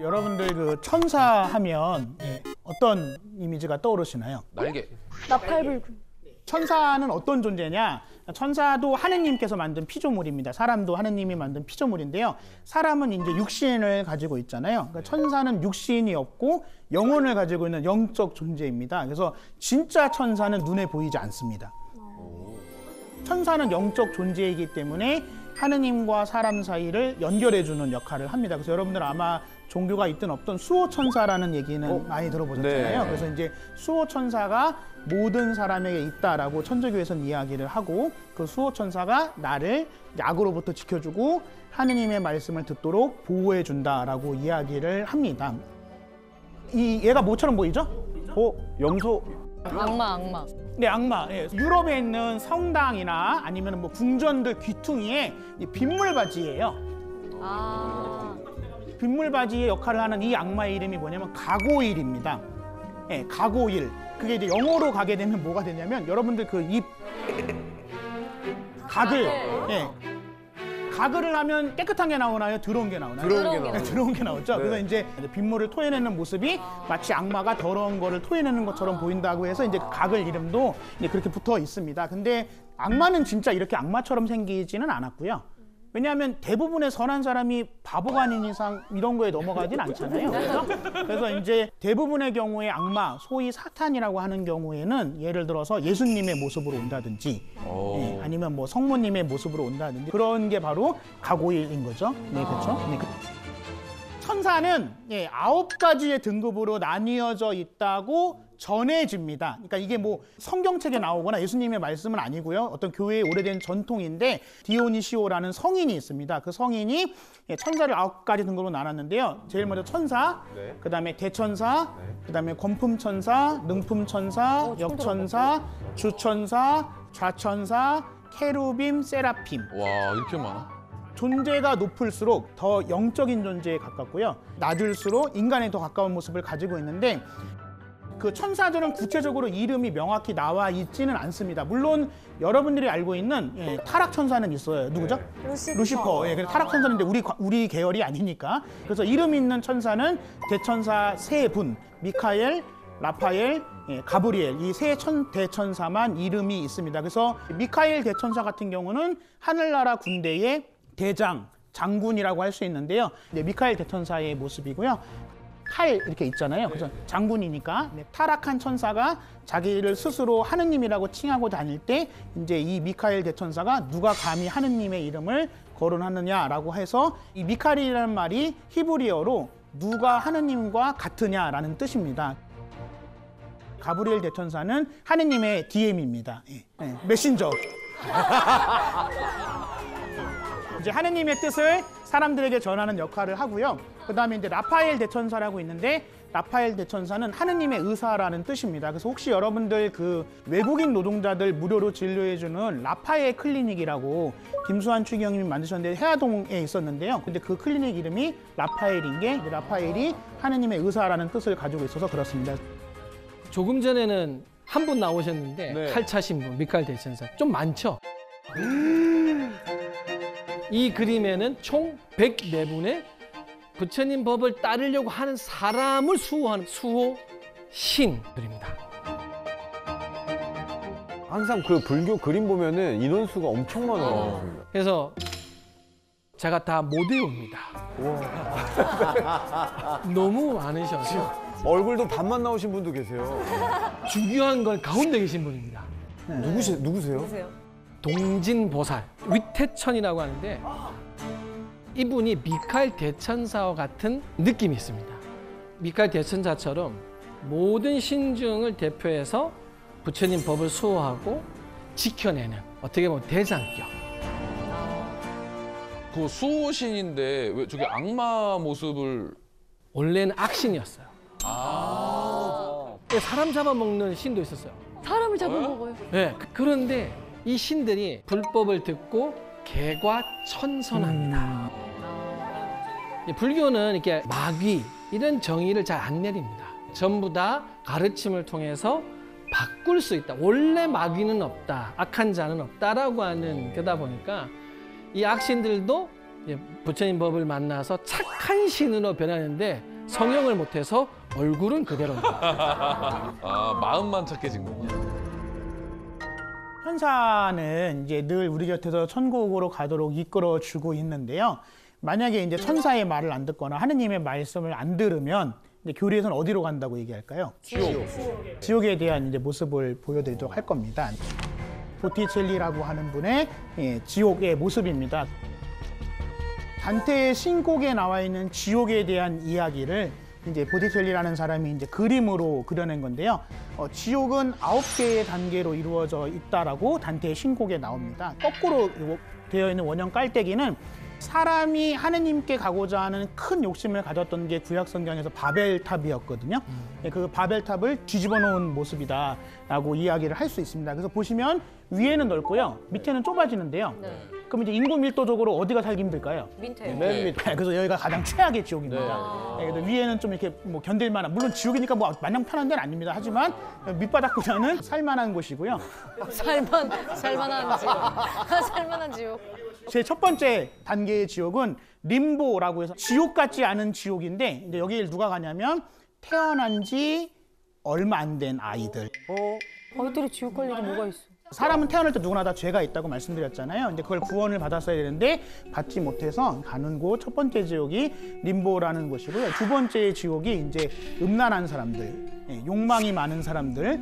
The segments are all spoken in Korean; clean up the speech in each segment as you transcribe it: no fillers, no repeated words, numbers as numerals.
여러분들 그 천사 하면 어떤 이미지가 떠오르시나요? 날개. 나팔불. 천사는 어떤 존재냐? 천사도 하느님께서 만든 피조물입니다. 사람도 하느님이 만든 피조물인데요. 사람은 이제 육신을 가지고 있잖아요. 그러니까 천사는 육신이 없고 영혼을 가지고 있는 영적 존재입니다. 그래서 진짜 천사는 눈에 보이지 않습니다. 천사는 영적 존재이기 때문에 하느님과 사람 사이를 연결해주는 역할을 합니다. 그래서 여러분들 아마 종교가 있든 없든 수호천사라는 얘기는 많이 들어보셨잖아요. 네. 그래서 이제 수호천사가 모든 사람에게 있다라고 천주교에서는 이야기를 하고 그 수호천사가 나를 악으로부터 지켜주고 하느님의 말씀을 듣도록 보호해준다라고 이야기를 합니다. 얘가 뭐처럼 보이죠? 염소. 악마. 네, 악마. 예. 유럽에 있는 성당이나 아니면 뭐 궁전들 귀퉁이에 이 빗물바지예요. 빗물바지의 역할을 하는 이 악마의 이름이 뭐냐면 가고일입니다. 예, 가고일. 그게 이제 영어로 가게 되면 뭐가 되냐면 여러분들 그 입 가글. 예. 가글을 하면 깨끗한 게 나오나요? 더러운 게 나오나요? 더러운 게 나오죠. 네. 그래서 이제 빗물을 토해내는 모습이 마치 악마가 더러운 거를 토해내는 것처럼 보인다고 해서 이제 그 가글 이름도 이제 그렇게 붙어 있습니다. 근데 악마는 진짜 이렇게 악마처럼 생기지는 않았고요. 왜냐하면 대부분의 선한 사람이 바보가 아닌 이상 이런 거에 넘어가진 않잖아요. 그래서 이제 대부분의 경우에 악마, 소위 사탄이라고 하는 경우에는 예를 들어서 예수님의 모습으로 온다든지 아니면 뭐 성모님의 모습으로 온다든지 그런 게 바로 가고일인 거죠. 네, 그렇죠. 네. 천사는 9가지의 등급으로 나뉘어져 있다고 전해집니다. 그러니까 이게 뭐 성경책에 나오거나 예수님의 말씀은 아니고요. 어떤 교회의 오래된 전통인데 디오니시오라는 성인이 있습니다. 그 성인이 천사를 9가지 등급으로 나눴는데요. 제일 먼저 천사, 그다음에 대천사, 그다음에 권품천사, 능품천사, 역천사, 주천사, 좌천사, 케루빔, 세라핌. 와, 이렇게 많아? 존재가 높을수록 더 영적인 존재에 가깝고요. 낮을수록 인간에 더 가까운 모습을 가지고 있는데 그 천사들은 구체적으로 이름이 명확히 나와 있지는 않습니다. 물론 여러분들이 알고 있는 타락천사는 있어요. 누구죠? 루시퍼. 예, 그래서 타락천사인데 우리 계열이 아니니까. 그래서 이름 있는 천사는 대천사 세 분, 미카엘, 라파엘, 가브리엘 이 세 대천사만 이름이 있습니다. 그래서 미카엘 대천사 같은 경우는 하늘나라 군대의 대장, 장군이라고 할 수 있는데요. 미카엘 대천사의 모습이고요. 칼 이렇게 있잖아요. 그래서 장군이니까 타락한 천사가 자기를 스스로 하느님이라고 칭하고 다닐 때 이제 이 미카엘 대천사가 누가 감히 하느님의 이름을 거론하느냐라고 해서 이 미카엘이라는 말이 히브리어로 누가 하느님과 같으냐라는 뜻입니다. 가브리엘 대천사는 하느님의 DM입니다. 메신저. 이제 하느님의 뜻을 사람들에게 전하는 역할을 하고요. 그다음에 이제 라파엘 대천사라고 있는데 라파엘 대천사는 하느님의 의사라는 뜻입니다. 그래서 혹시 여러분들 그 외국인 노동자들 무료로 진료해주는 라파엘 클리닉이라고 김수환 추기경님이 만드셨는데 해화동에 있었는데요. 근데 그 클리닉 이름이 라파엘인 게 라파엘이 하느님의 의사라는 뜻을 가지고 있어서 그렇습니다. 조금 전에는 한 분 나오셨는데 네. 칼 차신 분, 미카엘 대천사 좀 많죠? 이 그림에는 총 104분의 부처님 법을 따르려고 하는 사람을 수호하는 수호신들입니다. 항상 그 불교 그림 보면은 인원수가 엄청 많아요. 그래서 제가 다 못 외웁니다. 너무 많으셔서 얼굴도 반만 나오신 분도 계세요. 중요한 건 가운데 계신 분입니다. 누구세요? 동진보살, 위태천이라고 하는데 이분이 미카엘 대천사와 같은 느낌이 있습니다. 미카엘 대천사처럼 모든 신중을 대표해서 부처님 법을 수호하고 지켜내는 어떻게 보면 대장격. 그 수호신인데 왜 저게 악마 모습을 원래는 악신이었어요. 사람 잡아먹는 신도 있었어요. 사람을 잡아먹어요. 네, 그런데 이 신들이 불법을 듣고 개과천선합니다. 불교는 이렇게 마귀 이런 정의를 잘 안 내립니다. 전부 다 가르침을 통해서 바꿀 수 있다. 원래 마귀는 없다. 악한 자는 없다라고 하는 그러다 보니까 이 악신들도 부처님 법을 만나서 착한 신으로 변하는데 성형을 못해서 얼굴은 그대로입니다. 아, 마음만 착해진군요. 천사는 이제 늘 우리 곁에서 천국으로 가도록 이끌어 주고 있는데요. 만약에 이제 천사의 말을 안 듣거나 하느님의 말씀을 안 들으면 이제 교리에서는 어디로 간다고 얘기할까요? 지옥에 대한 이제 모습을 보여드리도록 할 겁니다. 보티첼리라고 하는 분의 지옥의 모습입니다. 단테의 신곡에 나와 있는 지옥에 대한 이야기를 이제 보티첼리라는 사람이 이제 그림으로 그려낸 건데요. 지옥은 9개의 단계로 이루어져 있다라고 단테의 신곡에 나옵니다. 거꾸로 되어 있는 원형 깔때기는 사람이 하느님께 가고자 하는 큰 욕심을 가졌던 게 구약 성경에서 바벨탑이었거든요. 그 바벨탑을 뒤집어 놓은 모습이다라고 이야기를 할 수 있습니다. 그래서 보시면 위에는 넓고요, 밑에는 좁아지는데요. 그럼 이제 인구 밀도적으로 어디가 살기 힘들까요? 밑에. 맨 밑. 그래서 여기가 가장 최악의 지옥입니다. 그래서 위에는 좀 이렇게 뭐 견딜만한, 물론 지옥이니까 뭐 마냥 편한 데는 아닙니다. 하지만 밑바닥보다는 살만한 곳이고요. 살만한 지옥. 살만한 지옥. 제 첫 번째 단계의 지옥은 림보라고 해서 지옥 같지 않은 지옥인데, 이제 여기에 누가 가냐면 태어난 지 얼마 안 된 아이들. 아이들이 지옥 갈 일이 뭐가 있어? 사람은 태어날 때 누구나 다 죄가 있다고 말씀드렸잖아요. 근데 그걸 구원을 받았어야 되는데 받지 못해서 가는 곳 첫 번째 지옥이 림보라는 곳이고요. 두 번째 지옥이 이제 음란한 사람들, 욕망이 많은 사람들.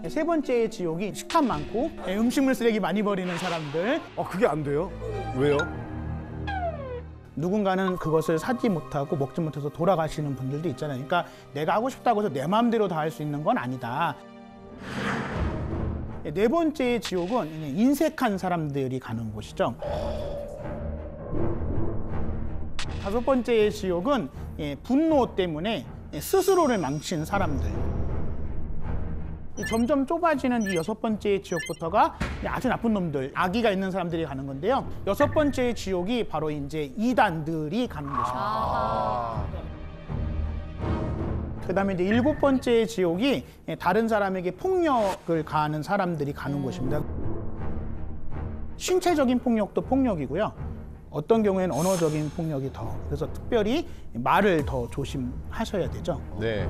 세 번째 지옥이 식탐 많고 음식물 쓰레기 많이 버리는 사람들. 그게 안 돼요? 왜요? 누군가는 그것을 사지 못하고 먹지 못해서 돌아가시는 분들도 있잖아요. 그러니까 내가 하고 싶다고 해서 내 마음대로 다 할 수 있는 건 아니다. 네 번째 지옥은 인색한 사람들이 가는 곳이죠. 다섯 번째 지옥은 분노 때문에 스스로를 망친 사람들. 점점 좁아지는 이 여섯 번째 지옥부터가 아주 나쁜 놈들, 악의가 있는 사람들이 가는 건데요. 여섯 번째 지옥이 바로 이제 이단들이 가는 곳입니다. 그다음에 이제 일곱 번째 지옥이 다른 사람에게 폭력을 가하는 사람들이 가는 곳입니다. 신체적인 폭력도 폭력이고요. 어떤 경우에는 언어적인 폭력이 더. 그래서 특별히 말을 더 조심하셔야 되죠. 네.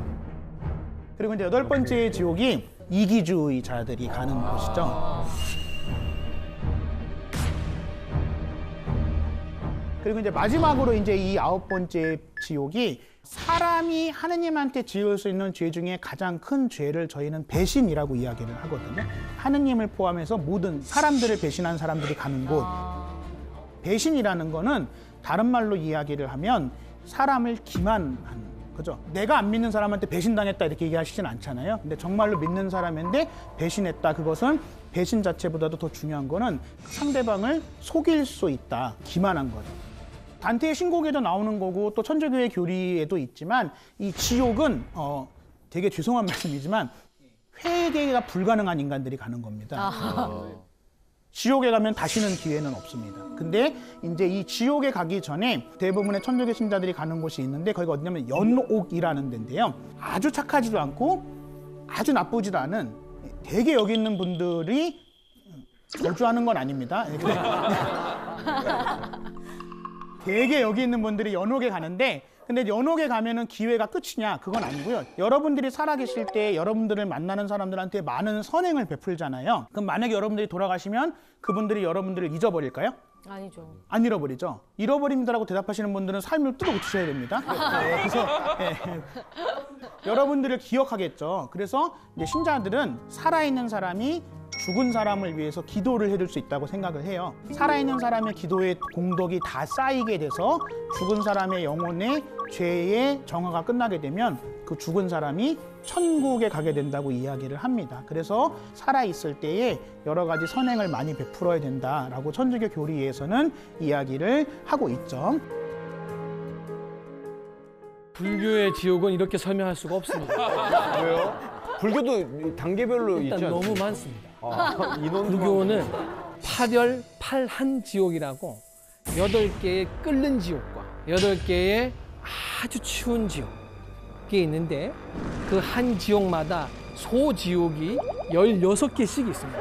그리고 이제 여덟 번째 지옥이 이기주의자들이 가는 곳이죠. 그리고 이제 마지막으로 이제 이 아홉 번째 지옥이 사람이 하느님한테 지을 수 있는 죄 중에 가장 큰 죄를 저희는 배신이라고 이야기를 하거든요. 하느님을 포함해서 모든 사람들을 배신한 사람들이 가는 곳. 배신이라는 거는 다른 말로 이야기를 하면 사람을 기만하는, 그죠? 내가 안 믿는 사람한테 배신당했다 이렇게 얘기하시진 않잖아요. 근데 정말로 믿는 사람인데 배신했다. 그것은 배신 자체보다도 더 중요한 거는 상대방을 속일 수 있다. 기만한 거죠. 단테의 신곡에도 나오는 거고 또 천주교의 교리에도 있지만 이 지옥은 되게 죄송한 말씀이지만 회개가 불가능한 인간들이 가는 겁니다. 지옥에 가면 다시는 기회는 없습니다. 근데 이제 이 지옥에 가기 전에 대부분의 천주교 신자들이 가는 곳이 있는데 거기가 어디냐면 연옥이라는 데인데요. 아주 착하지도 않고 아주 나쁘지도 않은, 되게 여기 있는 분들이 저주하는 건 아닙니다. 되게 여기 있는 분들이 연옥에 가는데, 근데 연옥에 가면은 기회가 끝이냐? 그건 아니고요. 여러분들이 살아계실 때 여러분들을 만나는 사람들한테 많은 선행을 베풀잖아요. 그럼 만약에 여러분들이 돌아가시면 그분들이 여러분들을 잊어버릴까요? 아니죠. 안 잃어버리죠. 잃어버립니다라고 대답하시는 분들은 삶을 뜯어 고치셔야 됩니다. 그래서 여러분들을 기억하겠죠. 그래서 이제 신자들은 살아있는 사람이 죽은 사람을 위해서 기도를 해줄 수 있다고 생각을 해요. 살아있는 사람의 기도의 공덕이 다 쌓이게 돼서 죽은 사람의 영혼의 죄의 정화가 끝나게 되면 그 죽은 사람이 천국에 가게 된다고 이야기를 합니다. 그래서 살아있을 때에 여러 가지 선행을 많이 베풀어야 된다라고 천주교 교리에서는 이야기를 하고 있죠. 불교의 지옥은 이렇게 설명할 수가 없습니다. 왜요? 불교도 단계별로 일단 있지 너무 않습니까? 많습니다. 인원 불교는 팔열 팔한 지옥이라고 8개의 끓는 지옥과 8개의 아주 추운 지옥이 있는데 그 한 지옥마다 소지옥이 16개씩 있습니다.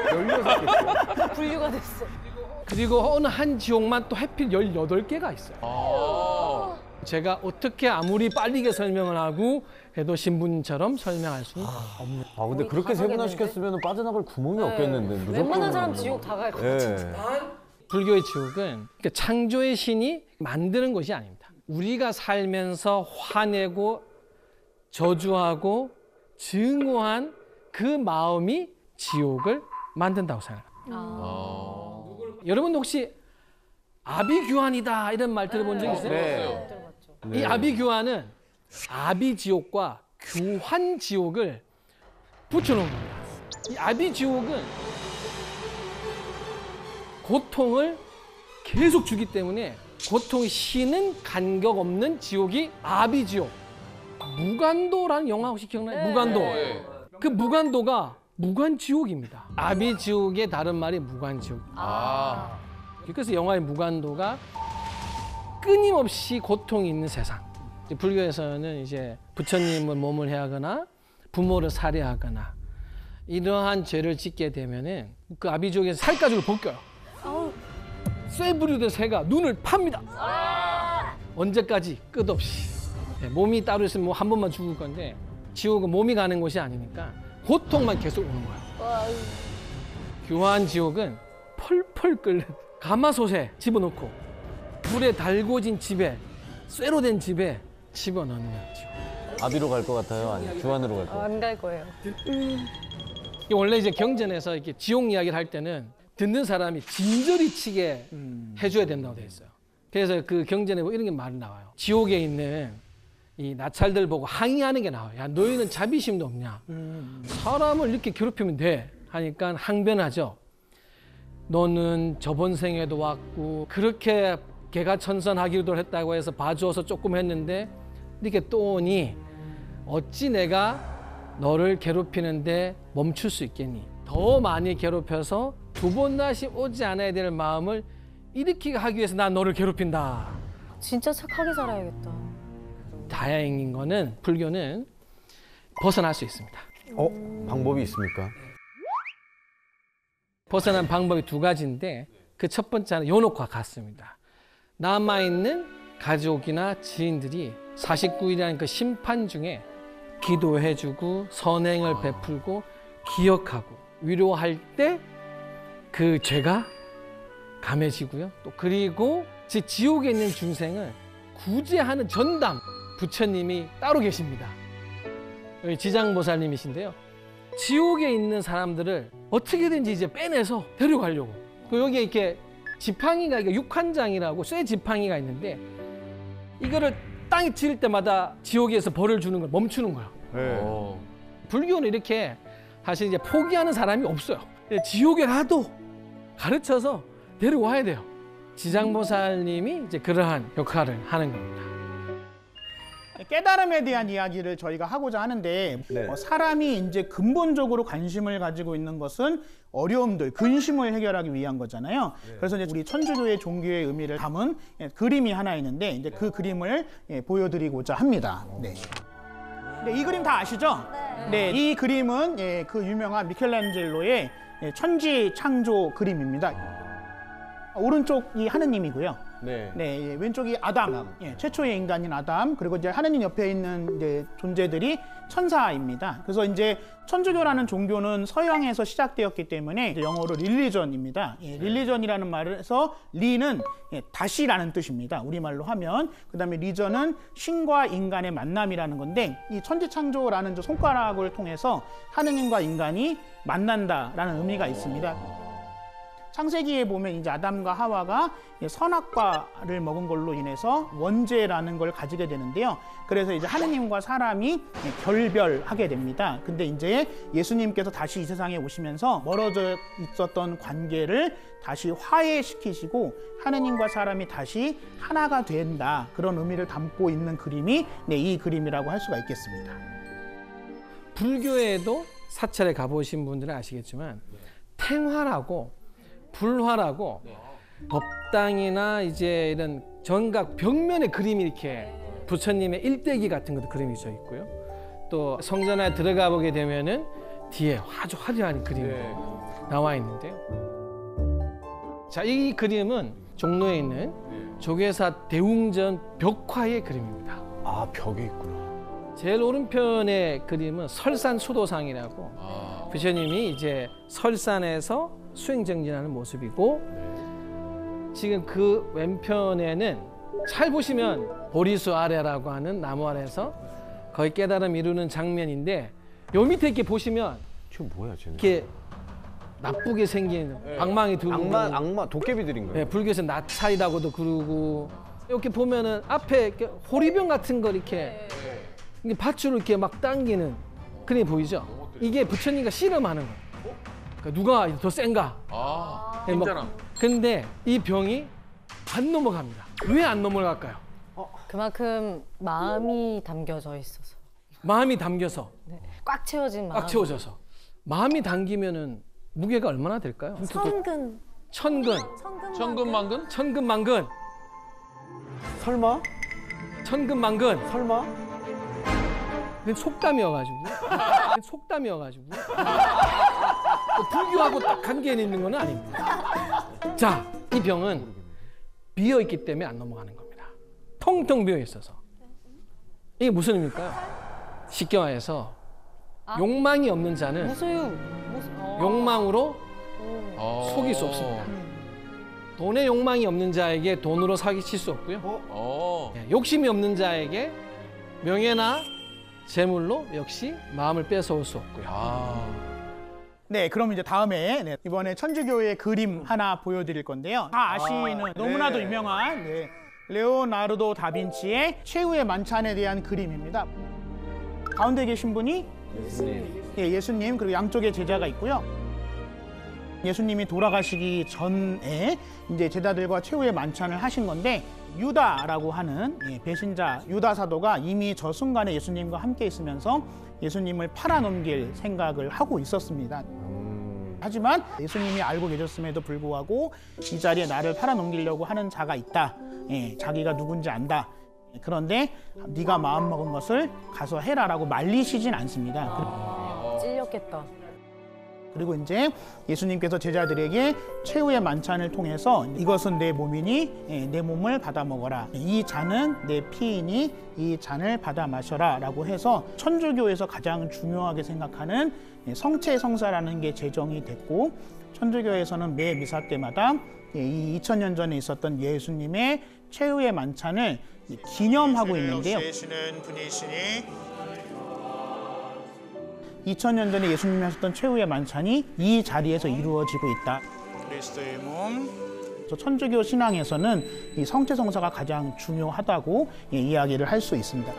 16개. 분류가 됐어. 그리고 어느 한 지옥만 또 해필 18개가 있어요. 제가 어떻게 아무리 빠르게 설명을 하고 해도 신부님처럼 설명할 수는 없는. 아 근데 거의 그렇게 다 세분화시켰으면 빠져나갈 구멍이 없겠는데. 무조건. 웬만한 사람 지옥 다 갈 것 같은데. 불교의 지옥은 그러니까 창조의 신이 만드는 것이 아닙니다. 우리가 살면서 화내고 저주하고 증오한 그 마음이 지옥을 만든다고 생각합니다. 여러분 혹시 아비규환이다 이런 말 들어본 적 있어요? 네. 이 아비규환은 아비지옥과 규환지옥을 붙여놓은 겁니다. 이 아비지옥은 고통을 계속 주기 때문에 고통이 쉬는 간격 없는 지옥이 아비지옥. 무간도라는 영화 혹시 기억나요? 무간도. 네. 그 무간도가 무간지옥입니다. 아비지옥의 다른 말이 무간지옥. 아. 그래서 영화의 무간도가 끊임없이 고통이 있는 세상. 불교에서는 이제 부처님을 몸을 해하거나 부모를 살해하거나 이러한 죄를 짓게 되면은 그 아비지옥에서 살가죽을 벗겨요. 쇠부리된 새가 눈을 팝니다. 언제까지? 끝없이. 몸이 따로 있으면 뭐 한 번만 죽을 건데 지옥은 몸이 가는 곳이 아니니까 고통만 계속 오는 거야. 규환지옥은 펄펄 끓는 가마솥에 집어넣고 불에 달궈진 집에 쇠로 된 집에 집어넣는 지옥. 아비로 갈 것 같아요? 아니면 규환으로 갈 것 같아요? 안 갈 거예요. 원래 이제 경전에서 이렇게 지옥 이야기를 할 때는 듣는 사람이 진저리 치게 해줘야 된다고 돼 있어요. 그래서 그 경전에 뭐 이런 게 말이 나와요. 지옥에 있는 이 나찰들 보고 항의하는 게 나와요. 야, 너희는 자비심도 없냐? 사람을 이렇게 괴롭히면 돼. 하니까 항변하죠. 너는 저번 생에도 왔고 그렇게 개가천선하기도 했다고 해서 봐주어서 조금 했는데 이렇게 또 오니 어찌 내가 너를 괴롭히는데 멈출 수 있겠니? 더 많이 괴롭혀서 두 번 다시 오지 않아야 될 마음을 일으키게 하기 위해서 난 너를 괴롭힌다. 진짜 착하게 살아야겠다. 다행인 거는 불교는 벗어날 수 있습니다. 방법이 있습니까? 벗어난 방법이 두 가지인데 그 첫 번째는 요노과 같습니다. 남아있는 가족이나 지인들이 49일이라는 그 심판 중에 기도해주고 선행을 베풀고 기억하고 위로할 때 그 죄가 감해지고요. 또 그리고 지옥에 있는 중생을 구제하는 전담 부처님이 따로 계십니다. 여기 지장보살님이신데요. 지옥에 있는 사람들을 어떻게든지 이제 빼내서 데려가려고. 여기에 이렇게 지팡이가 육한장이라고 쇠 지팡이가 있는데 이거를 땅에 치일 때마다 지옥에서 벌을 주는 걸 멈추는 거예요. 어. 불교는 이렇게 사실 이제 포기하는 사람이 없어요. 지옥에 가도 가르쳐서 데려와야 돼요. 지장보살님이 이제 그러한 역할을 하는 겁니다. 깨달음에 대한 이야기를 저희가 하고자 하는데 네. 사람이 이제 근본적으로 관심을 가지고 있는 것은 어려움들, 근심을 해결하기 위한 거잖아요. 그래서 이제 우리 천주교의 종교의 의미를 담은 그림이 하나 있는데 이제 그 그림을 보여드리고자 합니다. 네. 네, 이 그림 다 아시죠? 네, 이 그림은 그 유명한 미켈란젤로의 천지 창조 그림입니다. 오른쪽이 하느님이고요. 네. 네, 왼쪽이 아담, 최초의 인간인 아담, 그리고 이제 하느님 옆에 있는 이제 존재들이 천사입니다. 그래서 이제 천주교라는 종교는 서양에서 시작되었기 때문에 이제 영어로 릴리전입니다. 릴리전이라는 말에서 리는 다시라는 뜻입니다. 우리말로 하면. 그다음에 리전은 신과 인간의 만남이라는 건데 이 천지창조라는 저 손가락을 통해서 하느님과 인간이 만난다라는 의미가 있습니다. 창세기에 보면 이제 아담과 하와가 선악과를 먹은 걸로 인해서 원죄라는 걸 가지게 되는데요. 그래서 이제 하느님과 사람이 결별하게 됩니다. 근데 이제 예수님께서 다시 이 세상에 오시면서 멀어져 있었던 관계를 다시 화해시키시고 하느님과 사람이 다시 하나가 된다. 그런 의미를 담고 있는 그림이 이 그림이라고 할 수가 있겠습니다. 불교에도 사찰에 가보신 분들은 아시겠지만 탱화라고 불화라고 법당이나 이제 이런 정각 벽면에 그림이 이렇게 부처님의 일대기 같은 것도 그림이 져 있고요. 또 성전 안에 들어가 보게 되면은 뒤에 아주 화려한 그림이 나와 있는데요. 자, 이 그림은 종로에 있는 조계사 대웅전 벽화의 그림입니다. 아, 벽에 있구나. 제일 오른편의 그림은 설산 수도상이라고 아, 부처님이 이제 설산에서 수행정진하는 모습이고 지금 그 왼편에는 잘 보시면 보리수 아래라고 하는 나무 아래에서 거의 깨달음 이루는 장면인데 요 밑에 이렇게 보시면 지금 뭐야, 쟤는? 이렇게 나쁘게 생긴 방망이 두고 악마 도깨비들인가요? 네, 불교에서 나찰이라고도 그러고 이렇게 보면은 앞에 이렇게 호리병 같은 거 이렇게 밧줄을 이렇게 막 당기는 그림이 보이죠? 이게 부처님과 씨름하는 거예요. 그러니까 누가 더 센가? 아, 네, 뭐, 힘자랑. 근데 이 병이 안 넘어갑니다. 왜 안 넘어갈까요? 그만큼 마음이 담겨져 있어서. 마음이 담겨서, 네. 꽉 채워진 마음. 꽉 채워져서. 마음이 담기면은 무게가 얼마나 될까요? 천근. 천근, 천근만근? 천근만근, 설마? 천근만근. 설마? 그건 속담이어가지고. 속담이어가지고. 불교하고 딱 관계 있는 건 아닙니다. 자, 이 병은 비어 있기 때문에 안 넘어가는 겁니다. 텅텅 비어 있어서. 이게 무슨 의미일까요? 쉽게 말해서 욕망이 없는 자는 욕망으로 속일 수 없습니다. 돈에 욕망이 없는 자에게 돈으로 사기칠 수 없고요. 욕심이 없는 자에게 명예나 재물로 역시 마음을 뺏어올 수 없고요. 아, 네, 그럼 이제 다음에 이번에 천주교의 그림 하나 보여드릴 건데요. 다 아시는 너무나도 유명한 레오나르도 다빈치의 최후의 만찬에 대한 그림입니다. 가운데 계신 분이 예수님, 그리고 양쪽에 제자가 있고요. 예수님이 돌아가시기 전에 이제 제자들과 최후의 만찬을 하신 건데 유다라고 하는 배신자 유다 사도가 이미 저 순간에 예수님과 함께 있으면서 예수님을 팔아넘길 생각을 하고 있었습니다. 하지만 예수님이 알고 계셨음에도 불구하고 이 자리에 나를 팔아넘기려고 하는 자가 있다. 자기가 누군지 안다. 그런데 네가 마음먹은 것을 가서 해라라고 말리시진 않습니다. 찔렸겠다. 그리고 이제 예수님께서 제자들에게 최후의 만찬을 통해서 이것은 내 몸이니 내 몸을 받아 먹어라. 이 잔은 내 피이니 이 잔을 받아 마셔라 라고 해서 천주교에서 가장 중요하게 생각하는 성체성사라는 게 제정이 됐고 천주교에서는 매 미사 때마다 이 2000년 전에 있었던 예수님의 최후의 만찬을 기념하고 있는데요. 2000년 전에 예수님이 하셨던 최후의 만찬이 이 자리에서 이루어지고 있다. 그리스도의 몸. 천주교 신앙에서는 이 성체성사가 가장 중요하다고 이야기를 할 수 있습니다.